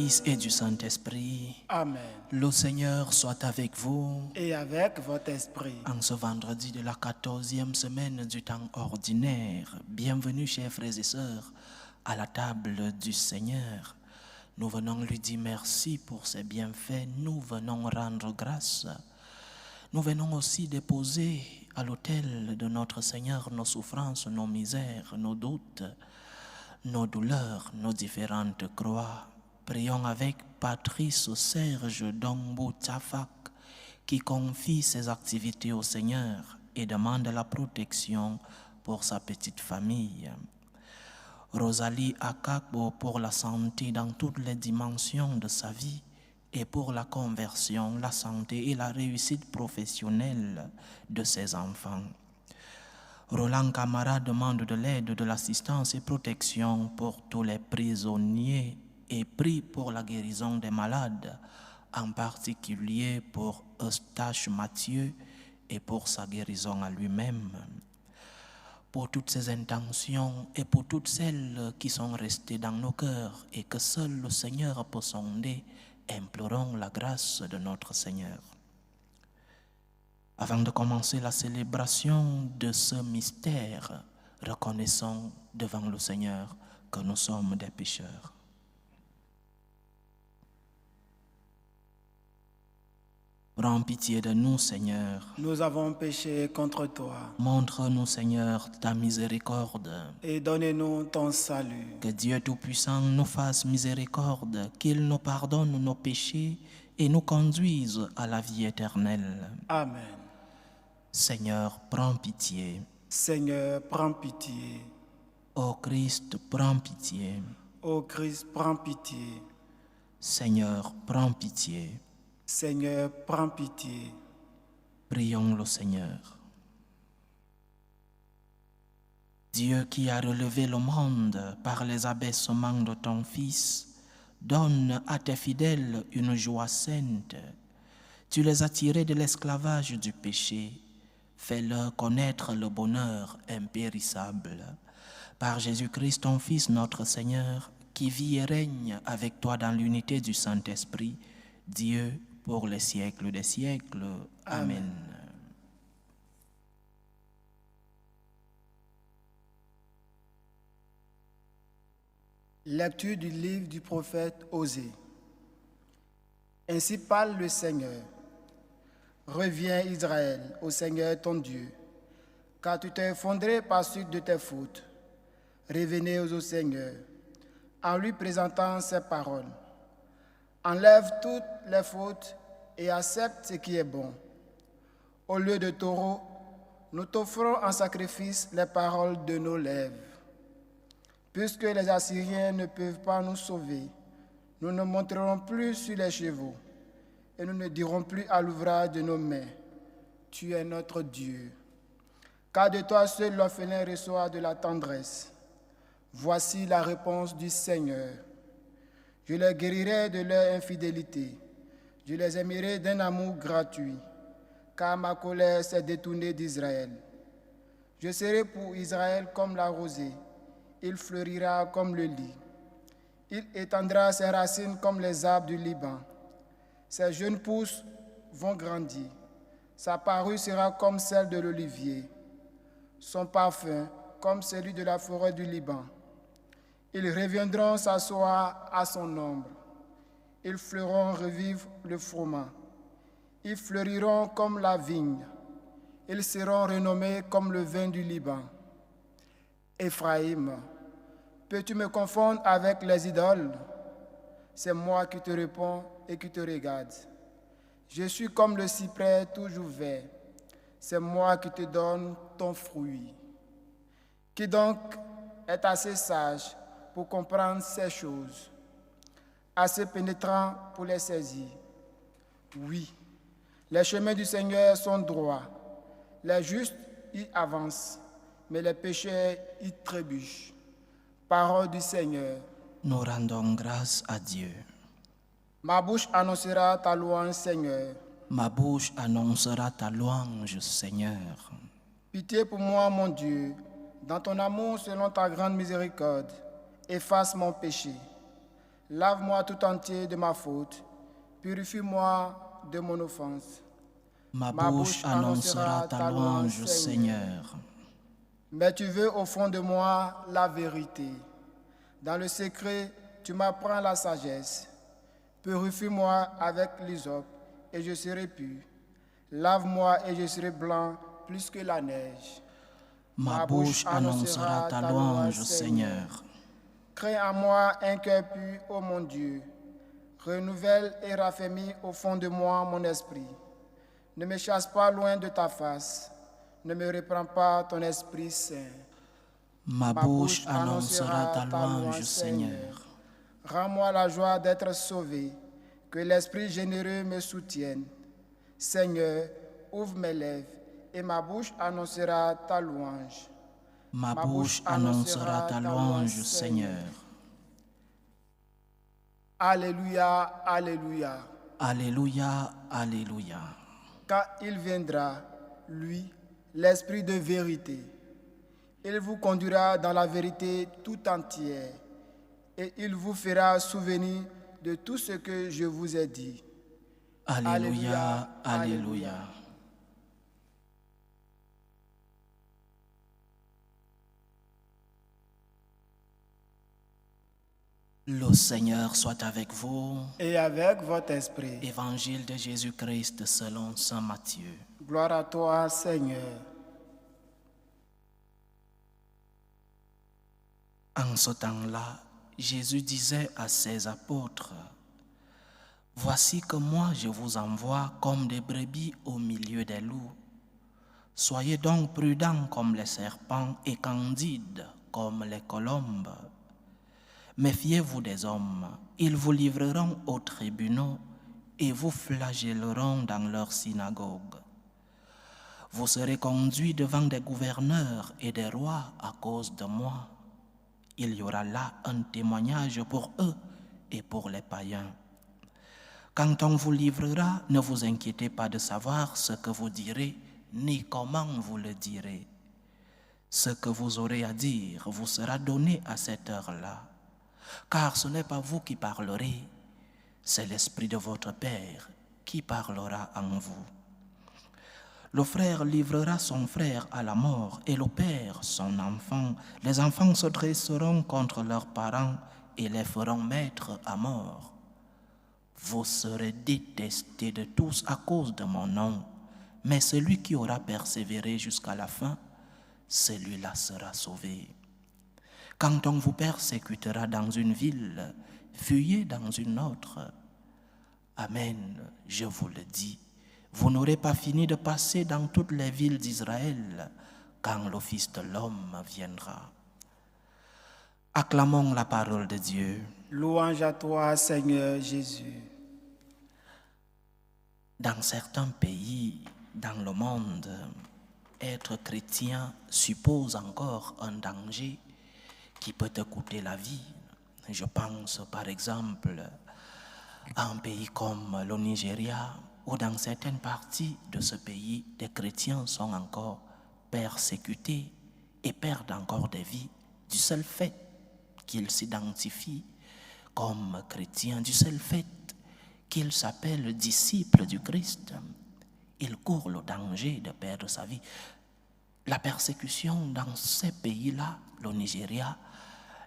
Fils et du Saint-Esprit. Amen. Le Seigneur soit avec vous. Et avec votre esprit. En ce vendredi de la 14e semaine du temps ordinaire, bienvenue chers frères et sœurs à la table du Seigneur. Nous venons lui dire merci pour ses bienfaits, nous venons rendre grâce. Nous venons aussi déposer à l'autel de notre Seigneur nos souffrances, nos misères, nos doutes, nos douleurs, nos différentes croix. Prions avec Patrice Serge Dombo Tafak qui confie ses activités au Seigneur et demande la protection pour sa petite famille. Rosalie Akakbo pour la santé dans toutes les dimensions de sa vie et pour la conversion, la santé et la réussite professionnelle de ses enfants. Roland Camara demande de l'aide, de l'assistance et protection pour tous les prisonniers et prie pour la guérison des malades, en particulier pour Eustache Mathieu et pour sa guérison à lui-même. Pour toutes ces intentions et pour toutes celles qui sont restées dans nos cœurs et que seul le Seigneur peut sonder, implorons la grâce de notre Seigneur. Avant de commencer la célébration de ce mystère, reconnaissons devant le Seigneur que nous sommes des pécheurs. Prends pitié de nous, Seigneur. Nous avons péché contre toi. Montre-nous, Seigneur, ta miséricorde. Et donne-nous ton salut. Que Dieu Tout-Puissant nous fasse miséricorde, qu'il nous pardonne nos péchés et nous conduise à la vie éternelle. Amen. Seigneur, prends pitié. Seigneur, prends pitié. Ô Christ, prends pitié. Ô Christ, prends pitié. Seigneur, prends pitié. Seigneur, prends pitié. Prions le Seigneur. Dieu qui a relevé le monde par les abaissements de ton Fils, donne à tes fidèles une joie sainte. Tu les as tirés de l'esclavage du péché. Fais-leur connaître le bonheur impérissable. Par Jésus-Christ, ton Fils, notre Seigneur, qui vit et règne avec toi dans l'unité du Saint-Esprit, Dieu, pour les siècles des siècles. Amen. Lecture du livre du prophète Osée. Ainsi parle le Seigneur. Reviens Israël, au Seigneur ton Dieu, car tu t'es effondré par suite de tes fautes. Revenez au Seigneur, en lui présentant ses paroles. Enlève toutes les fautes et accepte ce qui est bon. Au lieu de taureau, nous t'offrons en sacrifice les paroles de nos lèvres. Puisque les Assyriens ne peuvent pas nous sauver, nous ne monterons plus sur les chevaux et nous ne dirons plus à l'ouvrage de nos mains, tu es notre Dieu. Car de toi seul l'orphelin reçoit de la tendresse. Voici la réponse du Seigneur. Je les guérirai de leur infidélité. Je les aimerai d'un amour gratuit, car ma colère s'est détournée d'Israël. Je serai pour Israël comme la rosée. Il fleurira comme le lit. Il étendra ses racines comme les arbres du Liban. Ses jeunes pousses vont grandir. Sa parure sera comme celle de l'olivier. Son parfum comme celui de la forêt du Liban. Ils reviendront s'asseoir à son ombre. Ils feront revivre le froment. Ils fleuriront comme la vigne. Ils seront renommés comme le vin du Liban. Éphraïm, peux-tu me confondre avec les idoles? C'est moi qui te réponds et qui te regarde. Je suis comme le cyprès toujours vert. C'est moi qui te donne ton fruit. Qui donc est assez sage pour comprendre ces choses, assez pénétrant pour les saisir? Oui, les chemins du Seigneur sont droits. Les justes y avancent, mais les pécheurs y trébuchent. Parole du Seigneur. Nous rendons grâce à Dieu. Ma bouche annoncera ta louange, Seigneur. Ma bouche annoncera ta louange, Seigneur. Pitié pour moi, mon Dieu, dans ton amour selon ta grande miséricorde, efface mon péché. Lave-moi tout entier de ma faute. Purifie-moi de mon offense. Ma bouche annoncera ta louange, Seigneur. Mais tu veux au fond de moi la vérité. Dans le secret, tu m'apprends la sagesse. Purifie-moi avec l'hysope et je serai pur. Lave-moi et je serai blanc plus que la neige. Ma bouche annoncera ta louange, Seigneur. Crée en moi un cœur pur, ô mon Dieu. Renouvelle et raffermis au fond de moi mon esprit. Ne me chasse pas loin de ta face. Ne me reprends pas ton Esprit Saint. Ma bouche annoncera ta louange, Seigneur. Rends-moi la joie d'être sauvé. Que l'Esprit généreux me soutienne. Seigneur, ouvre mes lèvres et ma bouche annoncera ta louange. Ma bouche annoncera ta louange, Seigneur. Alléluia, alléluia. Alléluia, alléluia. Quand il viendra, lui, l'Esprit de vérité, il vous conduira dans la vérité tout entière et il vous fera souvenir de tout ce que je vous ai dit. Alléluia, alléluia. Le Seigneur soit avec vous. Et avec votre esprit. Évangile de Jésus-Christ selon saint Matthieu. Gloire à toi, Seigneur. En ce temps-là, Jésus disait à ses apôtres, « Voici que moi je vous envoie comme des brebis au milieu des loups. Soyez donc prudents comme les serpents et candides comme les colombes. Méfiez-vous des hommes, ils vous livreront aux tribunaux et vous flagelleront dans leurs synagogues. Vous serez conduits devant des gouverneurs et des rois à cause de moi. Il y aura là un témoignage pour eux et pour les païens. Quand on vous livrera, ne vous inquiétez pas de savoir ce que vous direz, ni comment vous le direz. Ce que vous aurez à dire vous sera donné à cette heure-là. Car ce n'est pas vous qui parlerez, c'est l'Esprit de votre Père qui parlera en vous. Le frère livrera son frère à la mort et le père son enfant. Les enfants se dresseront contre leurs parents et les feront mettre à mort. Vous serez détestés de tous à cause de mon nom, mais celui qui aura persévéré jusqu'à la fin, celui-là sera sauvé. Quand on vous persécutera dans une ville, fuyez dans une autre. Amen, je vous le dis. Vous n'aurez pas fini de passer dans toutes les villes d'Israël quand le Fils de l'homme viendra. Acclamons la parole de Dieu. Louange à toi, Seigneur Jésus. Dans certains pays, dans le monde, être chrétien suppose encore un danger qui peut te coûter la vie. Je pense par exemple à un pays comme le Nigeria, où dans certaines parties de ce pays, des chrétiens sont encore persécutés et perdent encore des vies du seul fait qu'ils s'identifient comme chrétiens, du seul fait qu'ils s'appellent disciples du Christ. Ils courent le danger de perdre sa vie. La persécution dans ces pays-là, le Nigeria,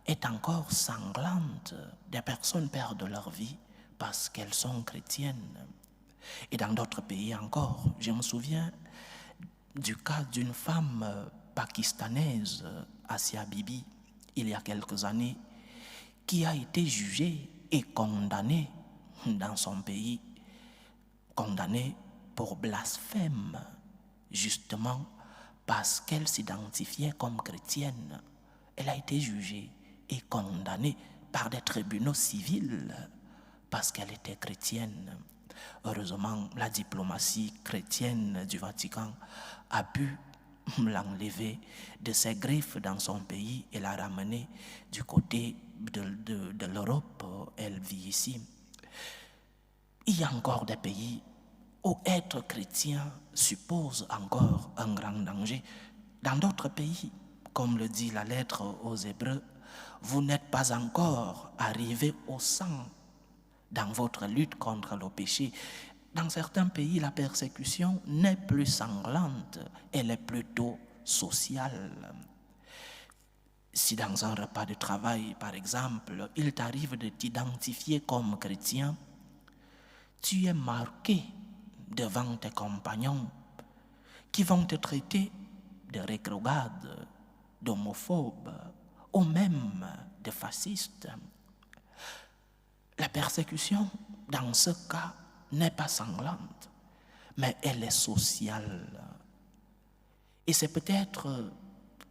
est encore sanglante. Des personnes perdent leur vie parce qu'elles sont chrétiennes. Et dans d'autres pays encore, je me souviens du cas d'une femme pakistanaise, Asia Bibi, il y a quelques années, qui a été jugée et condamnée dans son pays, condamnée pour blasphème, justement parce qu'elle s'identifiait comme chrétienne. Elle a été jugée et condamnée par des tribunaux civils parce qu'elle était chrétienne. Heureusement, la diplomatie chrétienne du Vatican a pu l'enlever de ses griffes dans son pays et la ramener du côté de l'Europe. Elle vit ici. Il y a encore des pays où être chrétien suppose encore un grand danger. Dans d'autres pays, comme le dit la lettre aux Hébreux, vous n'êtes pas encore arrivé au sang dans votre lutte contre le péché. Dans certains pays, la persécution n'est plus sanglante, elle est plutôt sociale. Si dans un repas de travail, par exemple, il t'arrive de t'identifier comme chrétien, tu es marqué devant tes compagnons qui vont te traiter de rétrograde, d'homophobe ou même de fasciste. La persécution, dans ce cas, n'est pas sanglante, mais elle est sociale. Et c'est peut-être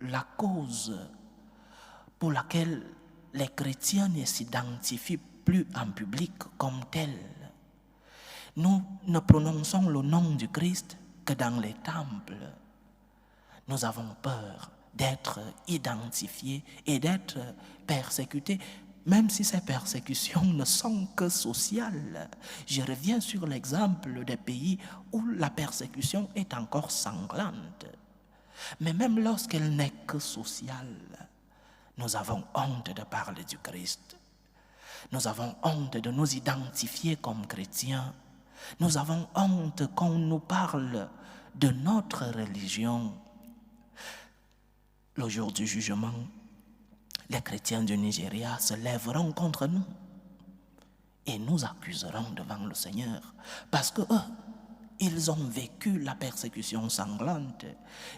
la cause pour laquelle les chrétiens ne s'identifient plus en public comme tels. Nous ne prononçons le nom du Christ que dans les temples. Nous avons peur d'être identifiés et d'être persécutés, même si ces persécutions ne sont que sociales. Je reviens sur l'exemple des pays où la persécution est encore sanglante. Mais même lorsqu'elle n'est que sociale, nous avons honte de parler du Christ. Nous avons honte de nous identifier comme chrétiens. Nous avons honte qu'on nous parle de notre religion. Le jour du jugement, les chrétiens du Nigeria se lèveront contre nous et nous accuseront devant le Seigneur parce que eux, ils ont vécu la persécution sanglante.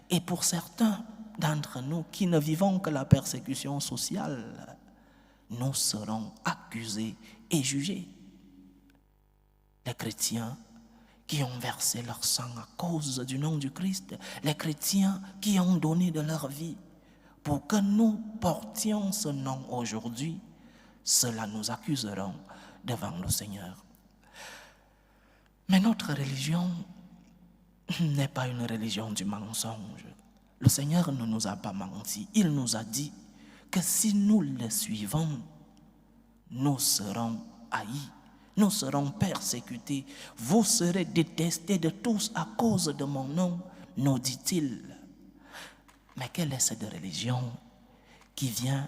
Et pour certains d'entre nous qui ne vivons que la persécution sociale, nous serons accusés et jugés. Les chrétiens qui ont versé leur sang à cause du nom du Christ, les chrétiens qui ont donné de leur vie pour que nous portions ce nom aujourd'hui, ceux-là nous accuseront devant le Seigneur. Mais notre religion n'est pas une religion du mensonge. Le Seigneur ne nous a pas menti. Il nous a dit que si nous le suivons, nous serons haïs, nous serons persécutés. Vous serez détestés de tous à cause de mon nom, nous dit-il. Mais quelle est cette religion qui vient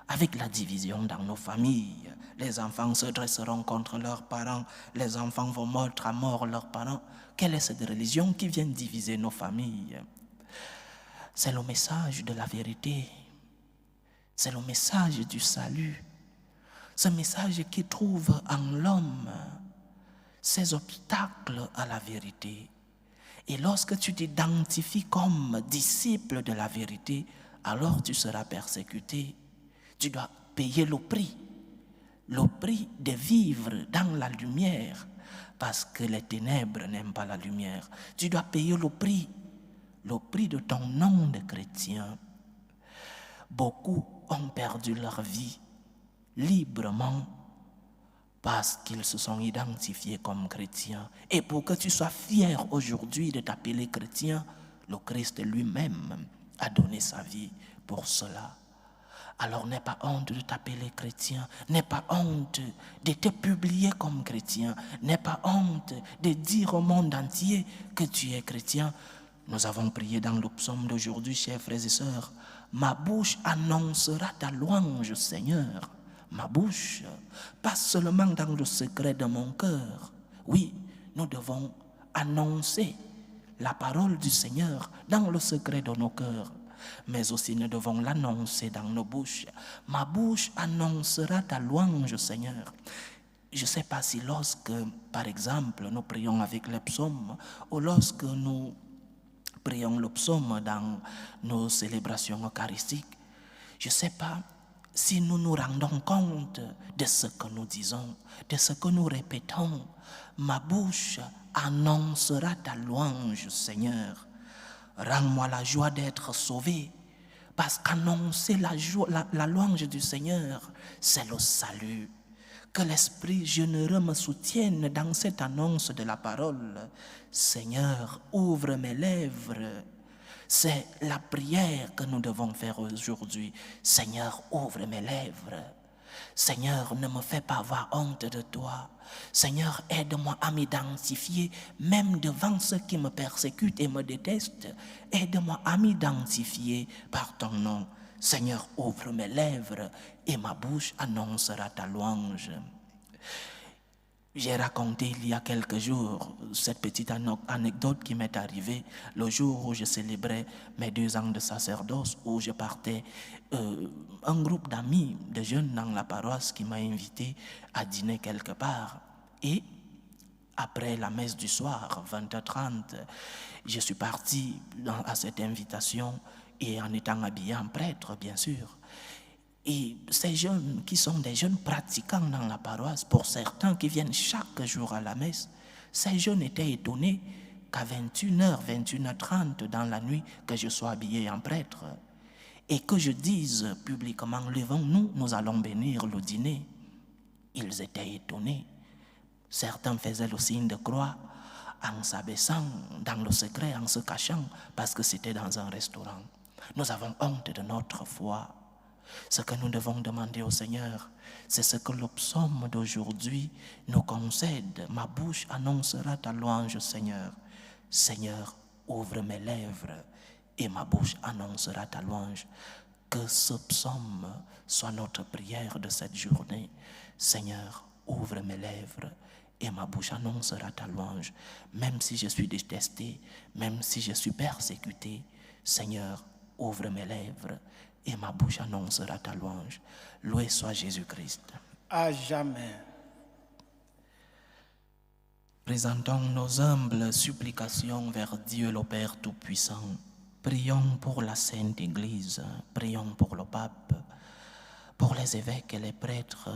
avec la division dans nos familles? Les enfants se dresseront contre leurs parents, les enfants vont mettre à mort leurs parents. Quelle est cette religion qui vient diviser nos familles? C'est le message de la vérité, c'est le message du salut, ce message qui trouve en l'homme ces obstacles à la vérité. Et lorsque tu t'identifies comme disciple de la vérité, alors tu seras persécuté. Tu dois payer le prix de vivre dans la lumière, parce que les ténèbres n'aiment pas la lumière. Tu dois payer le prix de ton nom de chrétien. Beaucoup ont perdu leur vie librement parce qu'ils se sont identifiés comme chrétiens. Et pour que tu sois fier aujourd'hui de t'appeler chrétien, le Christ lui-même a donné sa vie pour cela. Alors n'aie pas honte de t'appeler chrétien, n'aie pas honte de te publier comme chrétien, n'aie pas honte de dire au monde entier que tu es chrétien. Nous avons prié dans le psaume d'aujourd'hui, chers frères et sœurs. Ma bouche annoncera ta louange, Seigneur. Ma bouche, pas seulement dans le secret de mon cœur. Oui, nous devons annoncer la parole du Seigneur dans le secret de nos cœurs. Mais aussi nous devons l'annoncer dans nos bouches. Ma bouche annoncera ta louange, Seigneur. Je ne sais pas si lorsque, par exemple, nous prions avec les psaumes, ou lorsque nous prions le psaume dans nos célébrations eucharistiques, je ne sais pas si nous nous rendons compte de ce que nous disons, de ce que nous répétons. Ma bouche annoncera ta louange, Seigneur. Rends-moi la joie d'être sauvé, parce qu'annoncer la louange du Seigneur, c'est le salut. Que l'Esprit généreux me soutienne dans cette annonce de la parole. Seigneur, ouvre mes lèvres. C'est la prière que nous devons faire aujourd'hui. Seigneur, ouvre mes lèvres. Seigneur, ne me fais pas avoir honte de toi. Seigneur, aide-moi à m'identifier, même devant ceux qui me persécutent et me détestent. Aide-moi à m'identifier par ton nom. Seigneur, ouvre mes lèvres et ma bouche annoncera ta louange. J'ai raconté il y a quelques jours cette petite anecdote qui m'est arrivée le jour où je célébrais mes 2 ans de sacerdoce, où je partais, un groupe d'amis, de jeunes dans la paroisse qui m'a invité à dîner quelque part. Et après la messe du soir, 20h30, je suis parti à cette invitation et en étant habillé en prêtre, bien sûr. Et ces jeunes qui sont des jeunes pratiquants dans la paroisse, pour certains qui viennent chaque jour à la messe, ces jeunes étaient étonnés qu'à 21h, 21h30 dans la nuit, que je sois habillé en prêtre et que je dise publiquement, levons-nous, nous allons bénir le dîner. Ils étaient étonnés. Certains faisaient le signe de croix en s'abaissant dans le secret, en se cachant, parce que c'était dans un restaurant. Nous avons honte de notre foi. Ce que nous devons demander au Seigneur, c'est ce que le psaume d'aujourd'hui nous concède. Ma bouche annoncera ta louange, Seigneur. Seigneur, ouvre mes lèvres et ma bouche annoncera ta louange. Que ce psaume soit notre prière de cette journée. Seigneur, ouvre mes lèvres et ma bouche annoncera ta louange. Même si je suis détesté, même si je suis persécuté, Seigneur, ouvre mes lèvres et ma bouche annoncera ta louange. Loué soit Jésus-Christ. À jamais. Présentons nos humbles supplications vers Dieu le Père Tout-Puissant. Prions pour la Sainte Église, prions pour le pape, pour les évêques et les prêtres,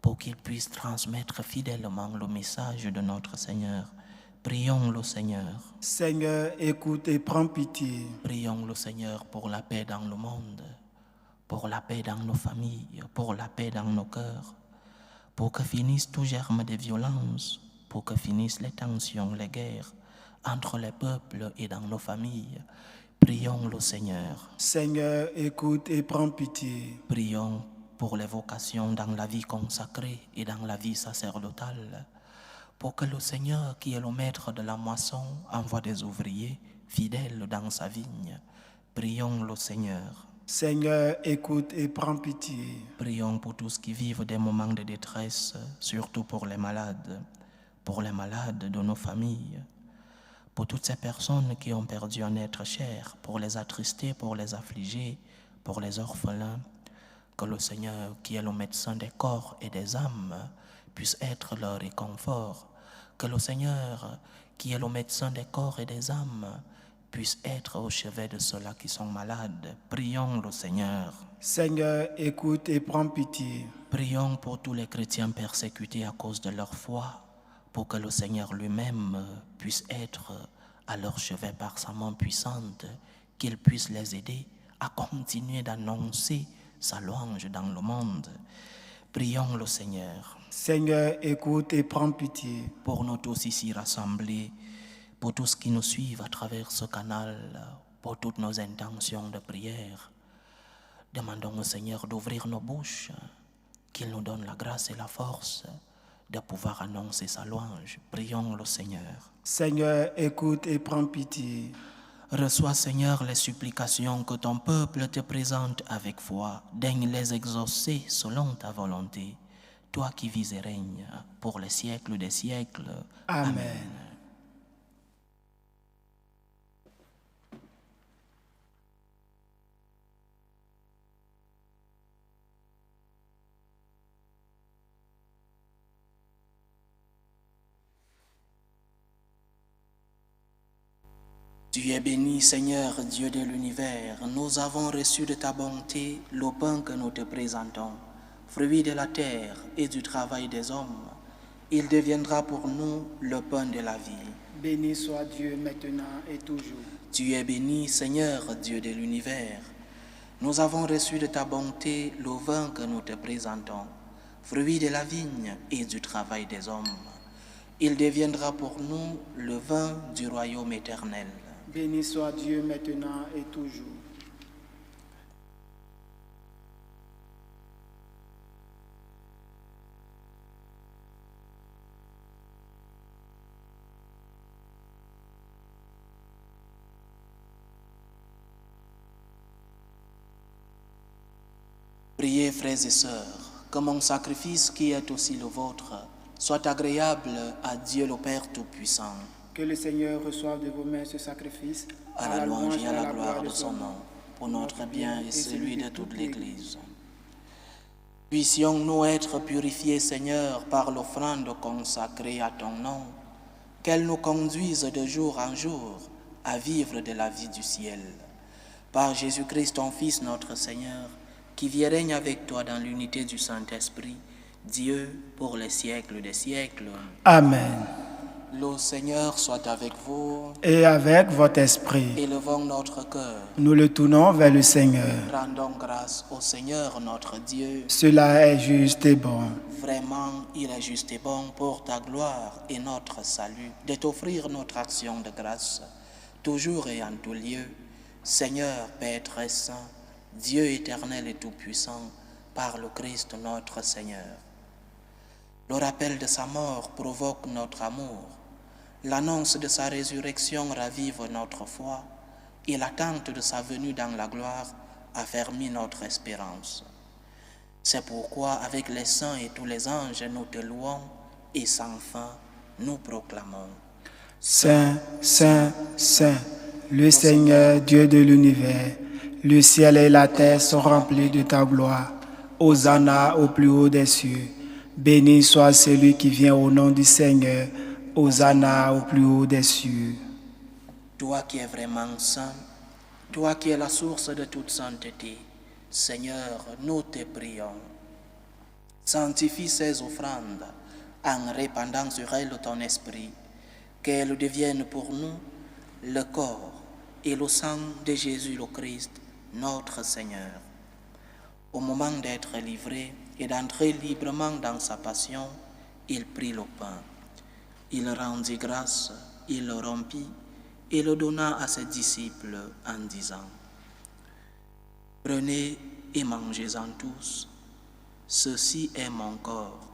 pour qu'ils puissent transmettre fidèlement le message de notre Seigneur. Prions le Seigneur. Seigneur, écoute et prends pitié. Prions le Seigneur pour la paix dans le monde, pour la paix dans nos familles, pour la paix dans nos cœurs, pour que finisse tout germe de violence, pour que finissent les tensions, les guerres entre les peuples et dans nos familles. Prions le Seigneur. Seigneur, écoute et prends pitié. Prions pour les vocations dans la vie consacrée et dans la vie sacerdotale, pour que le Seigneur, qui est le maître de la moisson, envoie des ouvriers fidèles dans sa vigne. Prions le Seigneur. Seigneur, écoute et prends pitié. Prions pour tous qui vivent des moments de détresse, surtout pour les malades de nos familles, pour toutes ces personnes qui ont perdu un être cher, pour les attristés, pour les affligés, pour les orphelins. Que le Seigneur, qui est le médecin des corps et des âmes, puisse être leur réconfort. Que le Seigneur, qui est le médecin des corps et des âmes, puisse être au chevet de ceux-là qui sont malades. Prions le Seigneur. Seigneur, écoute et prends pitié. Prions pour tous les chrétiens persécutés à cause de leur foi, pour que le Seigneur lui-même puisse être à leur chevet par sa main puissante, qu'il puisse les aider à continuer d'annoncer sa louange dans le monde. Prions le Seigneur. Seigneur, écoute et prends pitié. Pour nous tous ici rassemblés, pour tous qui nous suivent à travers ce canal, pour toutes nos intentions de prière, demandons au Seigneur d'ouvrir nos bouches, qu'il nous donne la grâce et la force de pouvoir annoncer sa louange. Prions le Seigneur. Seigneur, écoute et prends pitié. Reçois, Seigneur, les supplications que ton peuple te présente avec foi. Daigne les exaucer selon ta volonté. Toi qui vis et règnes pour les siècles des siècles. Amen. Tu es béni, Seigneur, Dieu de l'univers. Nous avons reçu de ta bonté le pain que nous te présentons, fruit de la terre et du travail des hommes. Il deviendra pour nous le pain de la vie. Béni soit Dieu maintenant et toujours. Tu es béni, Seigneur, Dieu de l'univers. Nous avons reçu de ta bonté le vin que nous te présentons, fruit de la vigne et du travail des hommes. Il deviendra pour nous le vin du royaume éternel. Béni soit Dieu maintenant et toujours. Priez, frères et sœurs, que mon sacrifice qui est aussi le vôtre soit agréable à Dieu le Père Tout-Puissant. Que le Seigneur reçoive de vos mains ce sacrifice À la louange et à la gloire de son nom, pour notre bien et celui de toute l'Église. Puissions-nous être purifiés, Seigneur, par l'offrande consacrée à ton nom, qu'elle nous conduise de jour en jour à vivre de la vie du ciel. Par Jésus-Christ, ton Fils, notre Seigneur, qui vit et règne avec toi dans l'unité du Saint-Esprit, Dieu, pour les siècles des siècles. Amen. Le Seigneur soit avec vous. Et avec votre esprit, Élevons notre cœur. nous le tournons vers le Seigneur. Rendons grâce au Seigneur notre Dieu. Cela est juste et bon. Vraiment, il est juste et bon pour ta gloire et notre salut de t'offrir notre action de grâce, toujours et en tout lieu. Seigneur, Père très saint, Dieu éternel et tout-puissant, par le Christ notre Seigneur. Le rappel de sa mort provoque notre amour. L'annonce de sa résurrection ravive notre foi et l'attente de sa venue dans la gloire affermit notre espérance. C'est pourquoi, avec les saints et tous les anges, nous te louons et sans fin, nous proclamons. Saint, Saint, Saint, le Seigneur Dieu de l'univers, le ciel et la terre sont remplis de ta gloire. Hosanna au plus haut des cieux. Béni soit celui qui vient au nom du Seigneur. Hosanna au plus haut des cieux. Toi qui es vraiment saint, toi qui es la source de toute sainteté, Seigneur, nous te prions. Sanctifie ces offrandes en répandant sur elles ton esprit, qu'elles deviennent pour nous le corps et le sang de Jésus le Christ, notre Seigneur. Au moment d'être livré et d'entrer librement dans sa passion, il prit le pain. Il rendit grâce, il le rompit et le donna à ses disciples en disant : Prenez et mangez-en tous, ceci est mon corps,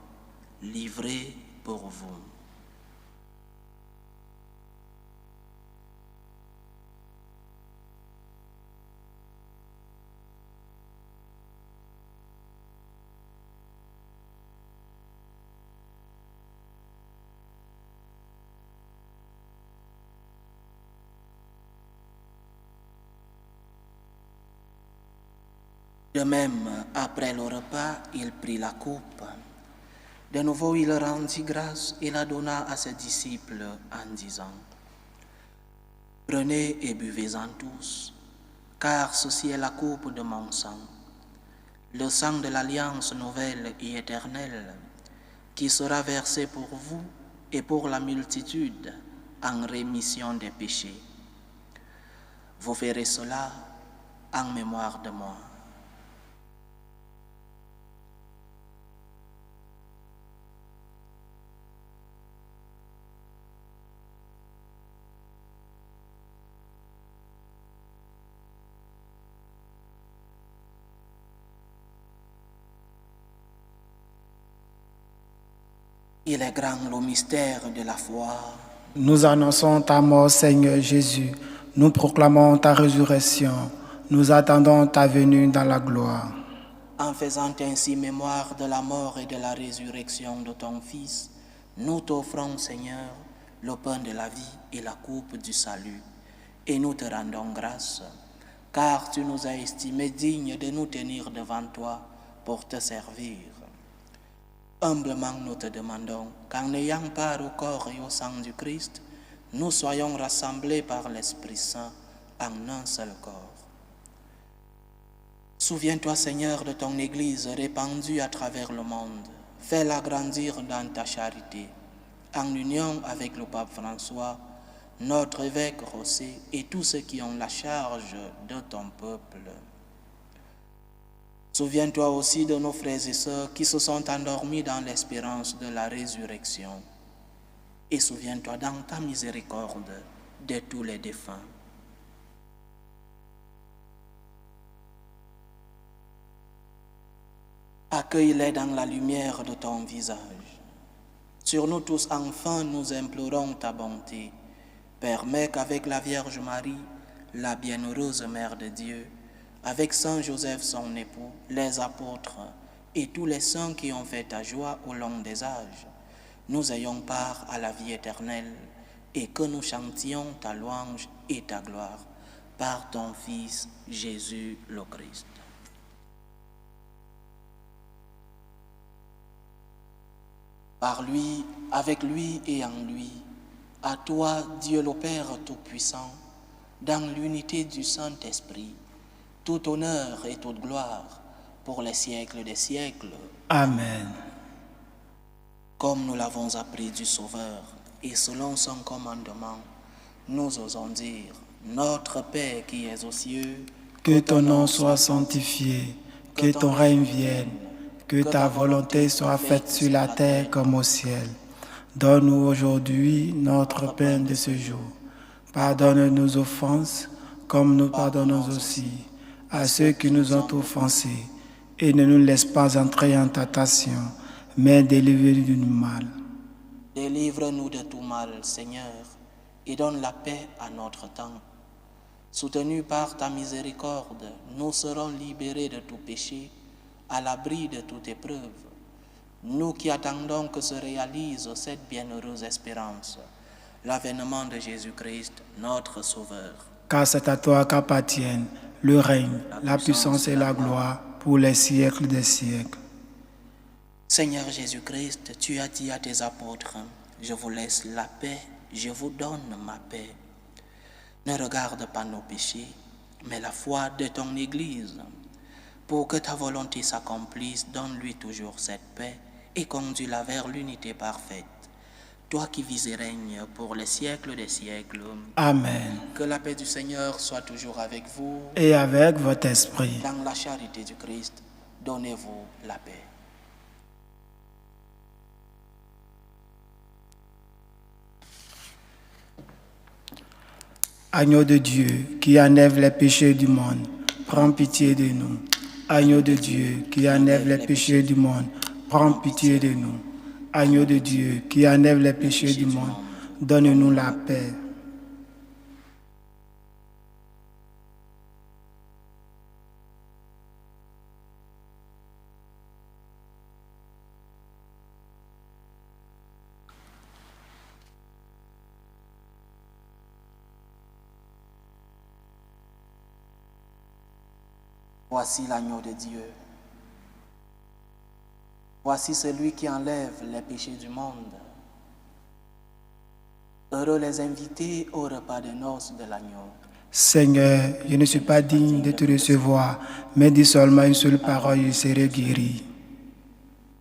livré pour vous. De même, après le repas, il prit la coupe. De nouveau, il rendit grâce et la donna à ses disciples en disant : Prenez et buvez-en tous, car ceci est la coupe de mon sang, le sang de l'alliance nouvelle et éternelle, qui sera versé pour vous et pour la multitude en rémission des péchés. Vous ferez cela en mémoire de moi. Il est grand le mystère de la foi. Nous annonçons ta mort, Seigneur Jésus. Nous proclamons ta résurrection. Nous attendons ta venue dans la gloire. En faisant ainsi mémoire de la mort et de la résurrection de ton Fils, nous t'offrons, Seigneur, le pain de la vie et la coupe du salut, et nous te rendons grâce, car tu nous as estimés dignes de nous tenir devant toi pour te servir. Humblement nous te demandons qu'en ayant part au corps et au sang du Christ, nous soyons rassemblés par l'Esprit Saint en un seul corps. Souviens-toi, Seigneur, de ton Église répandue à travers le monde. Fais-la grandir dans ta charité, en union avec le pape François, notre évêque José et tous ceux qui ont la charge de ton peuple. Souviens-toi aussi de nos frères et sœurs qui se sont endormis dans l'espérance de la résurrection. Et souviens-toi dans ta miséricorde de tous les défunts. Accueille-les dans la lumière de ton visage. Sur nous tous, enfin, nous implorons ta bonté. Permets qu'avec la Vierge Marie, la bienheureuse Mère de Dieu, avec Saint Joseph son époux, les apôtres et tous les saints qui ont fait ta joie au long des âges, nous ayons part à la vie éternelle et que nous chantions ta louange et ta gloire par ton Fils Jésus le Christ. Par lui, avec lui et en lui, à toi, Dieu le Père Tout-Puissant, dans l'unité du Saint-Esprit, tout honneur et toute gloire pour les siècles des siècles. Amen. Comme nous l'avons appris du Sauveur, et selon son commandement, nous osons dire, Notre Père qui es aux cieux, Que ton nom soit sanctifié, que ton règne vienne, que ta volonté soit faite sur la terre comme au ciel. Donne-nous aujourd'hui notre pain de ce jour. Pardonne nos offenses, comme nous pardonnons aussi à ceux qui nous ont offensés. Et ne nous laisse pas entrer en tentation, mais délivre-nous du mal. Délivre-nous de tout mal, Seigneur, et donne la paix à notre temps. Soutenus par ta miséricorde, nous serons libérés de tout péché, à l'abri de toute épreuve. Nous qui attendons que se réalise cette bienheureuse espérance, l'avènement de Jésus-Christ, notre Sauveur. Car c'est à toi qu'appartiennent le règne, la puissance et la gloire pour les siècles des siècles. Seigneur Jésus-Christ, tu as dit à tes apôtres, je vous laisse la paix, je vous donne ma paix. Ne regarde pas nos péchés, mais la foi de ton Église. Pour que ta volonté s'accomplisse, donne-lui toujours cette paix et conduis-la vers l'unité parfaite. Toi qui vis et règnes pour les siècles des siècles. Amen. Que la paix du Seigneur soit toujours avec vous. Et avec votre esprit. Dans la charité du Christ, donnez-vous la paix. Agneau de Dieu qui enlève les péchés du monde, prends pitié de nous. Agneau de Dieu qui enlève les péchés du monde, prends pitié de nous. Agneau de Dieu qui enlève les péchés du monde, donne-nous la paix. Voici l'agneau de Dieu. Voici celui qui enlève les péchés du monde. Heureux les invités au repas de noces de l'agneau. Seigneur, je ne suis pas digne de te recevoir, mais dis seulement une seule parole, je serai guéri.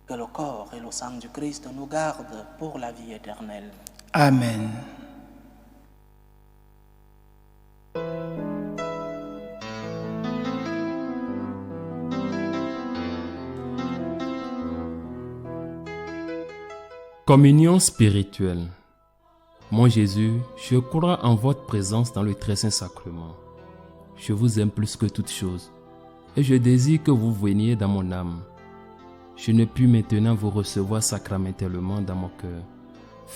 Que le corps et le sang du Christ nous gardent pour la vie éternelle. Amen. Communion spirituelle. Mon Jésus, je crois en votre présence dans le très saint sacrement. Je vous aime plus que toute chose et je désire que vous veniez dans mon âme. Je ne puis maintenant vous recevoir sacramentellement dans mon cœur.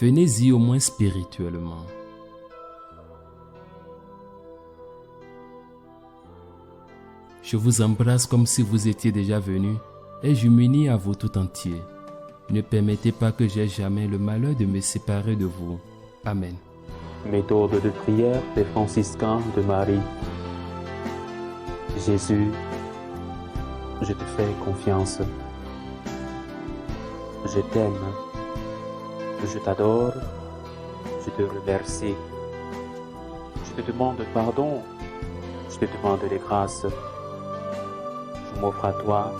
Venez-y au moins spirituellement. Je vous embrasse comme si vous étiez déjà venu et je m'unis à vous tout entier. Ne permettez pas que j'aie jamais le malheur de me séparer de vous. Amen. Méthode de prière des franciscains de Marie. Jésus, je te fais confiance. Je t'aime. Je t'adore. Je te remercie. Je te demande pardon. Je te demande des grâces. Je m'offre à toi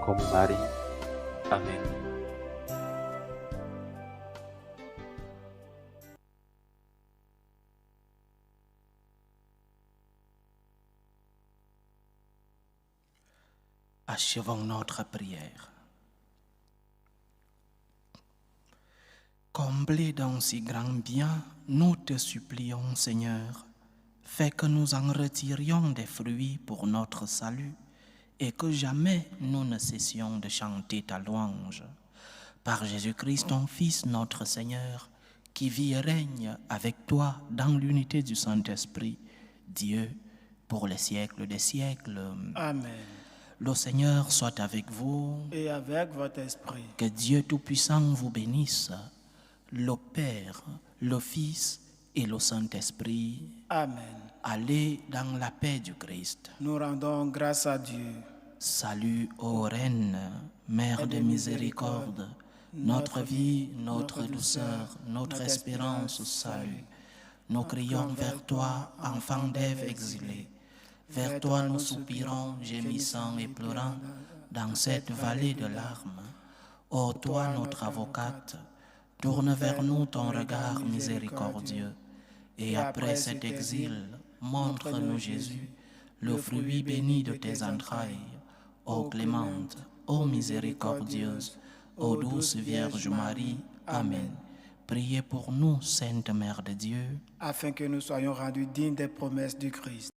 comme Marie. Amen. Achevons notre prière. Comblés d'un si grand bien, nous te supplions, Seigneur, fais que nous en retirions des fruits pour notre salut et que jamais nous ne cessions de chanter ta louange. Par Jésus-Christ, ton Fils, notre Seigneur, qui vit et règne avec toi dans l'unité du Saint-Esprit, Dieu, pour les siècles des siècles. Amen. Le Seigneur soit avec vous. Et avec votre esprit. Que Dieu Tout-Puissant vous bénisse, le Père, le Fils et le Saint-Esprit. Amen. Allez dans la paix du Christ. Nous rendons grâce à Dieu. Salut, ô Reine, Mère de miséricorde, notre vie, notre douceur, notre espérance, salut. Nous crions vers toi, enfant d'Ève exilée. Vers toi nous soupirons, gémissant et pleurant, dans cette vallée de larmes. Ô toi, notre avocate, tourne vers nous ton regard miséricordieux. Et après cet exil, montre-nous Jésus, le fruit béni de tes entrailles. Ô clémente, ô miséricordieuse, ô douce Vierge Marie. Amen. Priez pour nous, Sainte Mère de Dieu, afin que nous soyons rendus dignes des promesses du Christ.